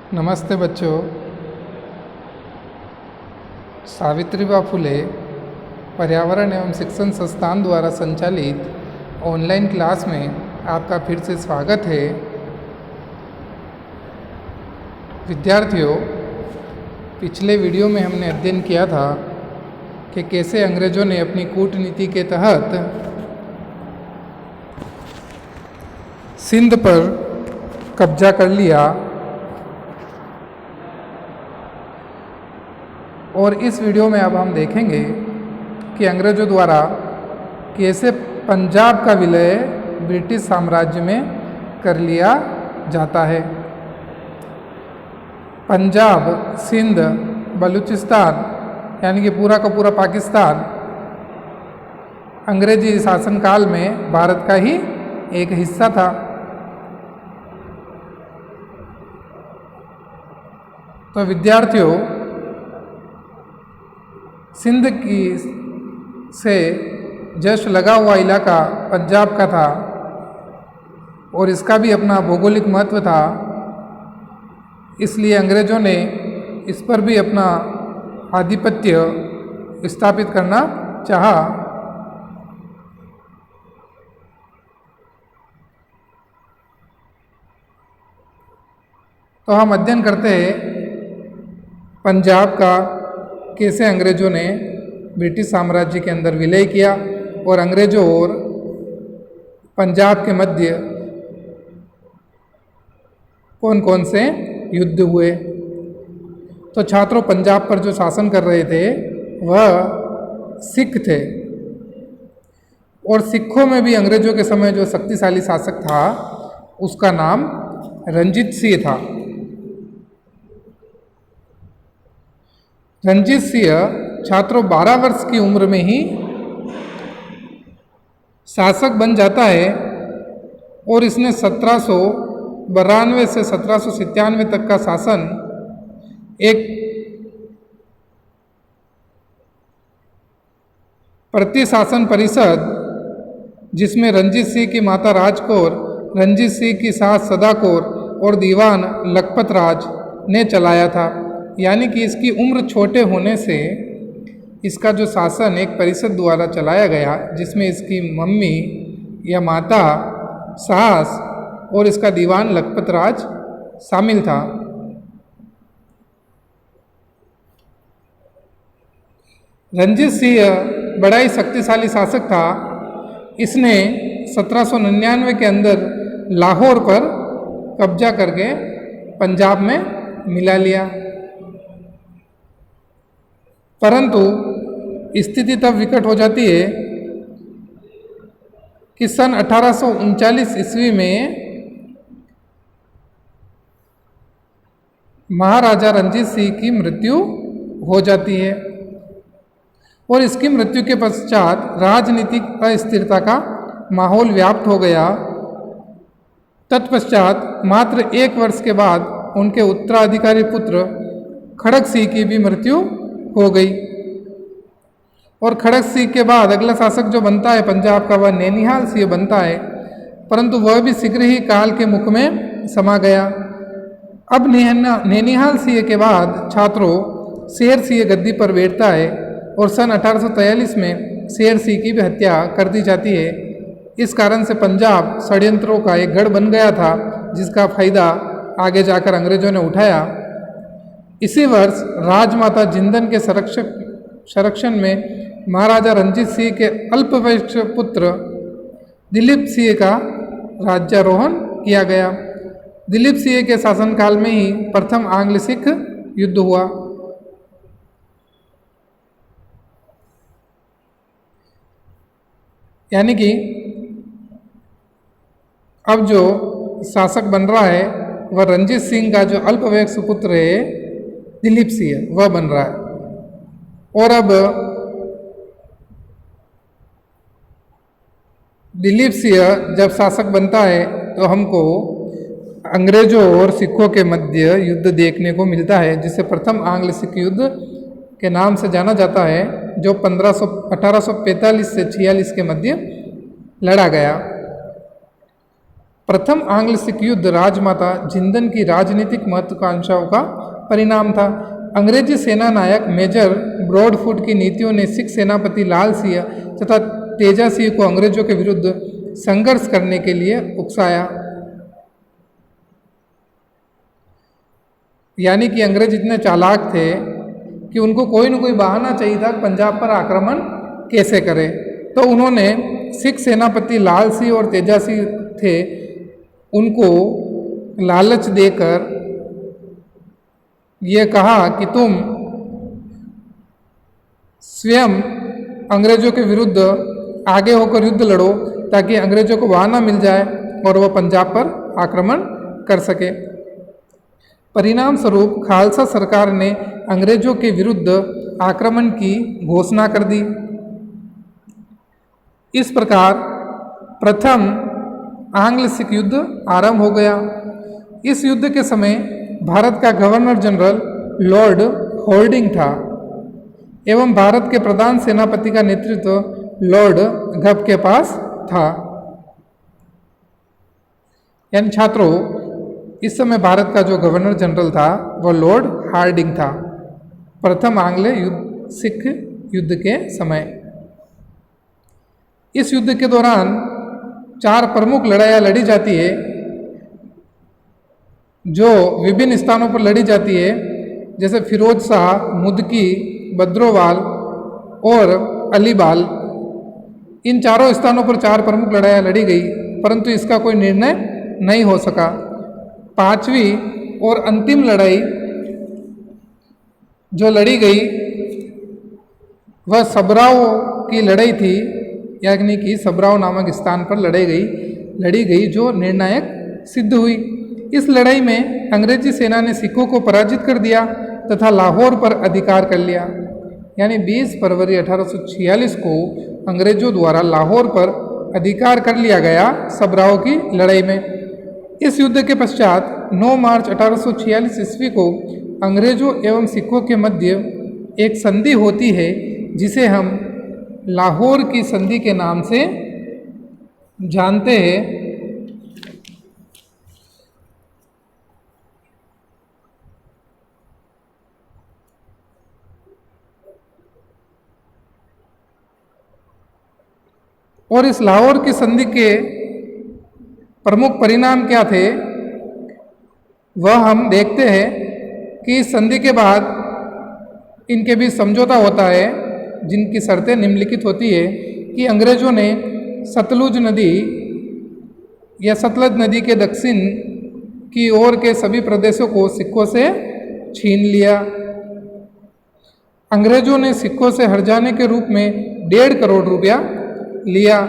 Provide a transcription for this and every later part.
नमस्ते बच्चों। सावित्रीबाई फुले पर्यावरण एवं शिक्षण संस्थान द्वारा संचालित ऑनलाइन क्लास में आपका फिर से स्वागत है। विद्यार्थियों, पिछले वीडियो में हमने अध्ययन किया था कि कैसे अंग्रेज़ों ने अपनी कूटनीति के तहत सिंध पर कब्जा कर लिया और इस वीडियो में अब हम देखेंगे कि अंग्रेज़ों द्वारा कैसे पंजाब का विलय ब्रिटिश साम्राज्य में कर लिया जाता है। पंजाब, सिंध, बलूचिस्तान यानी कि पूरा का पूरा पाकिस्तान अंग्रेजी शासनकाल में भारत का ही एक हिस्सा था। तो विद्यार्थियों, सिंध की से जस्ट लगा हुआ इलाका पंजाब का था और इसका भी अपना भौगोलिक महत्व था, इसलिए अंग्रेज़ों ने इस पर भी अपना आधिपत्य स्थापित करना चाहा। तो हम अध्ययन करते हैं पंजाब का कैसे अंग्रेज़ों ने ब्रिटिश साम्राज्य के अंदर विलय किया और अंग्रेज़ों और पंजाब के मध्य कौन कौन से युद्ध हुए। तो छात्रों, पंजाब पर जो शासन कर रहे थे वह सिख थे और सिखों में भी अंग्रेज़ों के समय जो शक्तिशाली शासक था उसका नाम रंजीत सिंह था। रंजीत सिंह छात्रों 12 वर्ष की उम्र में ही शासक बन जाता है और इसने 1792 से 1797 तक का शासन एक प्रतिशासन परिषद, जिसमें रंजीत सिंह की माता राजकौर, रंजीत सिंह की सास सदा कौर और दीवान लखपत राज ने चलाया था। यानी कि इसकी उम्र छोटे होने से इसका जो शासन एक परिषद द्वारा चलाया गया, जिसमें इसकी मम्मी या माता, सास और इसका दीवान लखपत राज शामिल था। रंजीत सिंह बड़ा ही शक्तिशाली शासक था। इसने 1799 के अंदर लाहौर पर कब्जा करके पंजाब में मिला लिया, परंतु स्थिति तब विकट हो जाती है कि सन 1839 ईस्वी में महाराजा रंजीत सिंह की मृत्यु हो जाती है और इसकी मृत्यु के पश्चात राजनीतिक अस्थिरता का माहौल व्याप्त हो गया। तत्पश्चात मात्र 1 वर्ष के बाद उनके उत्तराधिकारी पुत्र खड़क सिंह की भी मृत्यु हो गई और खड़क सिंह के बाद अगला शासक जो बनता है पंजाब का वह नैनीहाल सिंह बनता है, परंतु वह भी शीघ्र ही काल के मुख में समा गया। अब नैनीहाल सिंह के बाद छात्रों शेर सिंह गद्दी पर बैठता है और सन 1843 में शेर सिंह की भी हत्या कर दी जाती है। इस कारण से पंजाब षड्यंत्रों का एक गढ़ बन गया था, जिसका फायदा आगे जाकर अंग्रेजों ने उठाया। इसी वर्ष राजमाता जिंदन के संरक्षण में महाराजा रंजीत सिंह के अल्पवयस्क पुत्र दिलीप सिंह का राज्यारोहण किया गया। दिलीप सिंह के शासनकाल में ही प्रथम आंग्ल सिख युद्ध हुआ। यानी कि अब जो शासक बन रहा है वह रंजीत सिंह का जो अल्पवयस्क पुत्र है दिलीप सिंह, वह बन रहा है। और अब दिलीप सिंह जब शासक बनता है तो हमको अंग्रेजों और सिखों के मध्य युद्ध देखने को मिलता है, जिसे प्रथम आंग्ल सिख युद्ध के नाम से जाना जाता है, जो 1845 से 46 के मध्य लड़ा गया। प्रथम आंग्ल सिख युद्ध राजमाता जिंदन की राजनीतिक महत्वाकांक्षाओं का परिणाम था। अंग्रेजी सेना नायक मेजर ब्रॉडफुट की नीतियों ने सिख सेनापति लाल सिंह तथा तेजा सिंह को अंग्रेजों के विरुद्ध संघर्ष करने के लिए उकसाया। यानी कि अंग्रेज इतने चालाक थे कि उनको कोई न कोई बहाना चाहिए था पंजाब पर आक्रमण कैसे करें। तो उन्होंने सिख सेनापति लाल सिंह और तेजा सिंह थे, उनको लालच देकर ये कहा कि तुम स्वयं अंग्रेजों के विरुद्ध आगे होकर युद्ध लड़ो ताकि अंग्रेजों को बहाना मिल जाए और वह पंजाब पर आक्रमण कर सके। परिणाम स्वरूप खालसा सरकार ने अंग्रेजों के विरुद्ध आक्रमण की घोषणा कर दी। इस प्रकार प्रथम आंग्ल सिख युद्ध आरंभ हो गया। इस युद्ध के समय भारत का गवर्नर जनरल लॉर्ड होल्डिंग था एवं भारत के प्रधान सेनापति का नेतृत्व लॉर्ड घप के पास था। यानी छात्रों, इस समय भारत का जो गवर्नर जनरल था वह लॉर्ड हार्डिंग था, प्रथम आंग्ल सिख युद्ध के समय। इस युद्ध के दौरान 4 प्रमुख लड़ाइयाँ लड़ी जाती है, जो विभिन्न स्थानों पर लड़ी जाती है, जैसे फिरोज शाह, मुदकी, बद्रोवाल और अलीबाल। इन चारों स्थानों पर 4 प्रमुख लड़ाइयाँ लड़ी गई, परंतु इसका कोई निर्णय नहीं हो सका। 5वीं और अंतिम लड़ाई जो लड़ी गई वह सबराव की लड़ाई थी, यानी कि सबराव नामक स्थान पर लड़ी गई जो निर्णायक सिद्ध हुई। इस लड़ाई में अंग्रेजी सेना ने सिखों को पराजित कर दिया तथा लाहौर पर अधिकार कर लिया। यानी 20 फरवरी 1846 को अंग्रेजों द्वारा लाहौर पर अधिकार कर लिया गया सबराव की लड़ाई में। इस युद्ध के पश्चात 9 मार्च 1846 ईस्वी को अंग्रेजों एवं सिखों के मध्य एक संधि होती है, जिसे हम लाहौर की संधि के नाम से जानते हैं। और इस लाहौर की संधि के प्रमुख परिणाम क्या थे वह हम देखते हैं कि इस संधि के बाद इनके बीच समझौता होता है, जिनकी शर्तें निम्नलिखित होती है कि अंग्रेजों ने सतलुज नदी या सतलज नदी के दक्षिण की ओर के सभी प्रदेशों को सिखों से छीन लिया। अंग्रेजों ने सिखों से हर्जाने के रूप में 1.5 करोड़ रुपया लिया,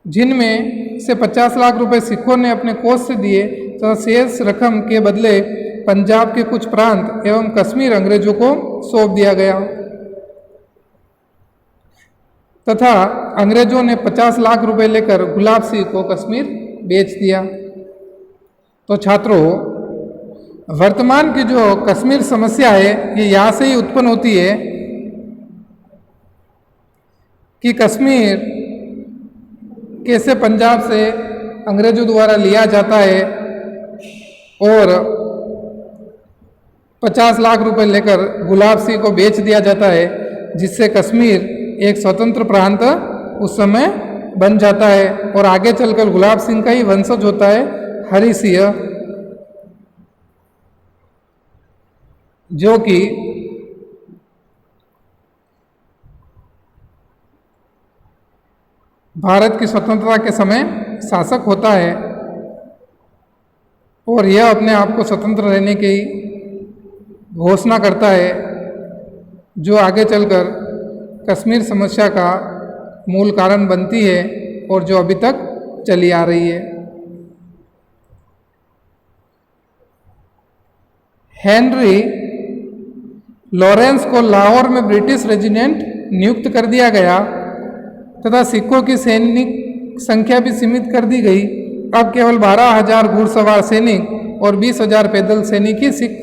जिनमें से 50 लाख रुपए सिखों ने अपने कोष से दिए तथा शेष रकम के बदले पंजाब के कुछ प्रांत एवं कश्मीर अंग्रेजों को सौंप दिया गया तथा अंग्रेजों ने 50 लाख रुपए लेकर गुलाब सिंह को कश्मीर बेच दिया। तो छात्रों, वर्तमान की जो कश्मीर समस्या है ये यहाँ से ही उत्पन्न होती है कि कश्मीर कैसे पंजाब से अंग्रेजों द्वारा लिया जाता है और 50 लाख रुपए लेकर गुलाब सिंह को बेच दिया जाता है, जिससे कश्मीर एक स्वतंत्र प्रांत उस समय बन जाता है और आगे चलकर गुलाब सिंह का ही वंशज होता है हरि सिंह, जो कि भारत की स्वतंत्रता के समय शासक होता है और यह अपने आप को स्वतंत्र रहने की घोषणा करता है, जो आगे चलकर कश्मीर समस्या का मूल कारण बनती है और जो अभी तक चली आ रही है। हेनरी लॉरेंस को लाहौर में ब्रिटिश रेजिडेंट नियुक्त कर दिया गया तथा सिखों की सैनिक संख्या भी सीमित कर दी गई। अब केवल 12,000 घुड़सवार सैनिक और 20,000 पैदल सैनिक ही सिख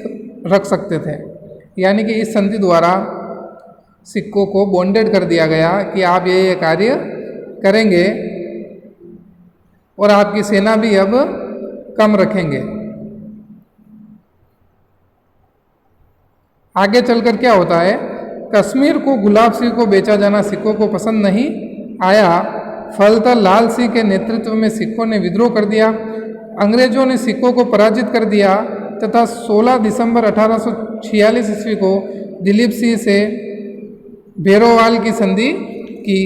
रख सकते थे। यानी कि इस संधि द्वारा सिखों को बॉन्डेड कर दिया गया कि आप ये कार्य करेंगे और आपकी सेना भी अब कम रखेंगे। आगे चलकर क्या होता है, कश्मीर को गुलाब सिंह को बेचा जाना सिखों को पसंद नहीं आया। फलतः लाल सिंह के नेतृत्व में सिखों ने विद्रोह कर दिया। अंग्रेजों ने सिखों को पराजित कर दिया तथा 16 दिसंबर 1846 ईस्वी को दिलीप सिंह से भेरोवाल की संधि की।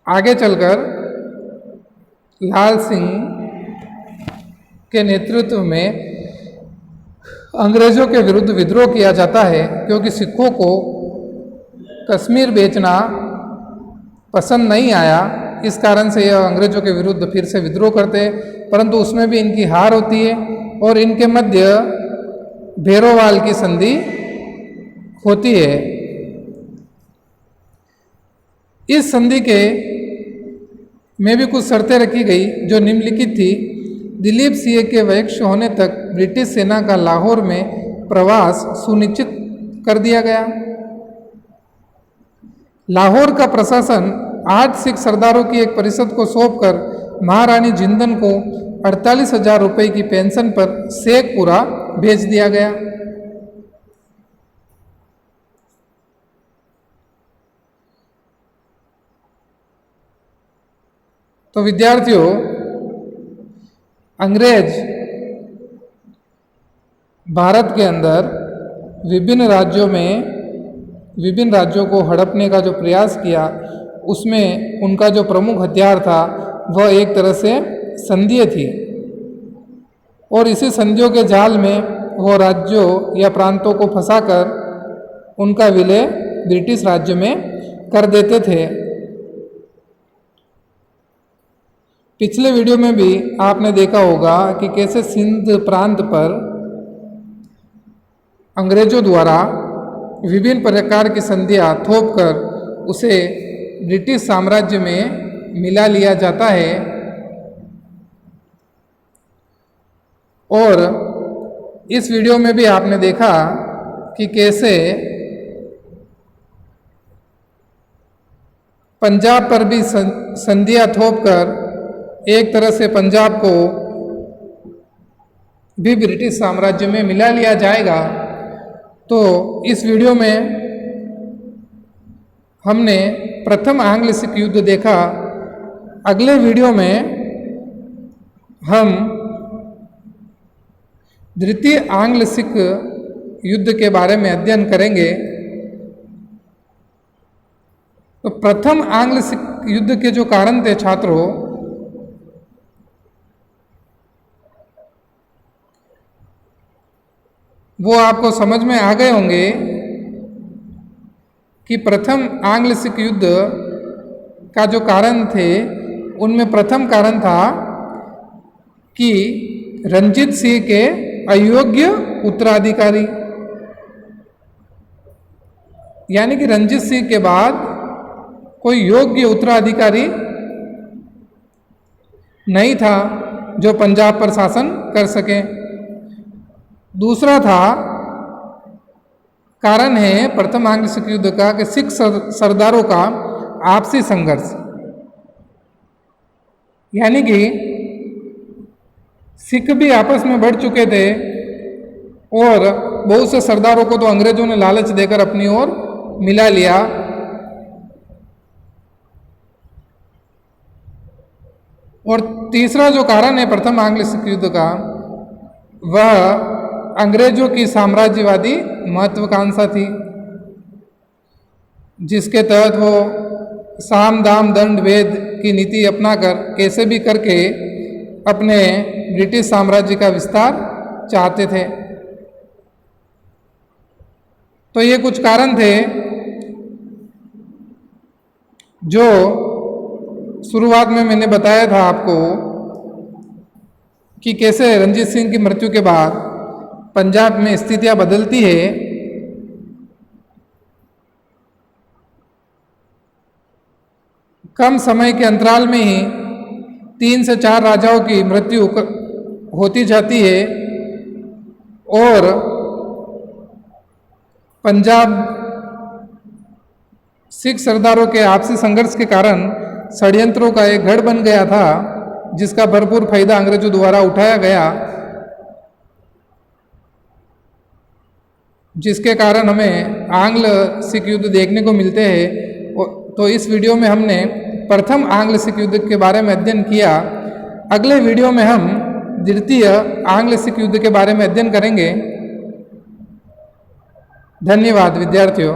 आगे चलकर लाल सिंह के नेतृत्व में अंग्रेजों के विरुद्ध विद्रोह किया जाता है, क्योंकि सिखों को कश्मीर बेचना पसंद नहीं आया। इस कारण से यह अंग्रेजों के विरुद्ध फिर से विद्रोह करते हैं, परंतु उसमें भी इनकी हार होती है और इनके मध्य भेरोवाल की संधि होती है। इस संधि के में भी कुछ शर्तें रखी गई जो निम्नलिखित थी। दिलीप सिंह के वयस्क होने तक ब्रिटिश सेना का लाहौर में प्रवास सुनिश्चित कर दिया गया। लाहौर का प्रशासन 8 सिख सरदारों की एक परिषद को सौंपकर महारानी जिंदन को 48,000 रुपये की पेंशन पर शेखपुरा भेज दिया गया। तो विद्यार्थियों, अंग्रेज भारत के अंदर विभिन्न राज्यों को हड़पने का जो प्रयास किया, उसमें उनका जो प्रमुख हथियार था वह एक तरह से संधियाँ थी और इसी संधियों के जाल में वो राज्यों या प्रांतों को फंसाकर उनका विलय ब्रिटिश राज्य में कर देते थे। पिछले वीडियो में भी आपने देखा होगा कि कैसे सिंध प्रांत पर अंग्रेजों द्वारा विभिन्न प्रकार की संधियाँ थोपकर उसे ब्रिटिश साम्राज्य में मिला लिया जाता है। और इस वीडियो में भी आपने देखा कि कैसे पंजाब पर भी संधियाँ थोपकर एक तरह से पंजाब को भी ब्रिटिश साम्राज्य में मिला लिया जाएगा। तो इस वीडियो में हमने प्रथम आंग्ल सिख युद्ध देखा। अगले वीडियो में हम द्वितीय आंग्ल सिख युद्ध के बारे में अध्ययन करेंगे। तो प्रथम आंग्ल सिख युद्ध के जो कारण थे छात्रों, वो आपको समझ में आ गए होंगे कि प्रथम आंग्ल सिख युद्ध का जो कारण थे, उनमें प्रथम कारण था कि रंजीत सिंह के अयोग्य उत्तराधिकारी, यानी कि रंजीत सिंह के बाद कोई योग्य उत्तराधिकारी नहीं था जो पंजाब पर शासन कर सके। दूसरा था कारण है प्रथम आंग्ल सिख युद्ध का कि सिख सरदारों का आपसी संघर्ष, यानी कि सिख भी आपस में बढ़ चुके थे और बहुत से सरदारों को तो अंग्रेजों ने लालच देकर अपनी ओर मिला लिया। और तीसरा जो कारण है प्रथम आंग्ल सिख युद्ध का, वह अंग्रेजों की साम्राज्यवादी महत्वाकांक्षा थी, जिसके तहत वो साम दाम दंड भेद की नीति अपनाकर कैसे भी करके अपने ब्रिटिश साम्राज्य का विस्तार चाहते थे। तो ये कुछ कारण थे जो शुरुआत में मैंने बताया था आपको कि कैसे रंजीत सिंह की मृत्यु के बाद पंजाब में स्थितियां बदलती है। कम समय के अंतराल में ही 3 से 4 राजाओं की मृत्यु होती जाती है और पंजाब सिख सरदारों के आपसी संघर्ष के कारण षड्यंत्रों का एक गढ़ बन गया था, जिसका भरपूर फायदा अंग्रेजों द्वारा उठाया गया, जिसके कारण हमें आंग्ल सिख युद्ध देखने को मिलते हैं। तो इस वीडियो में हमने प्रथम आंग्ल सिख युद्ध के बारे में अध्ययन किया। अगले वीडियो में हम द्वितीय आंग्ल सिख युद्ध के बारे में अध्ययन करेंगे। धन्यवाद विद्यार्थियों।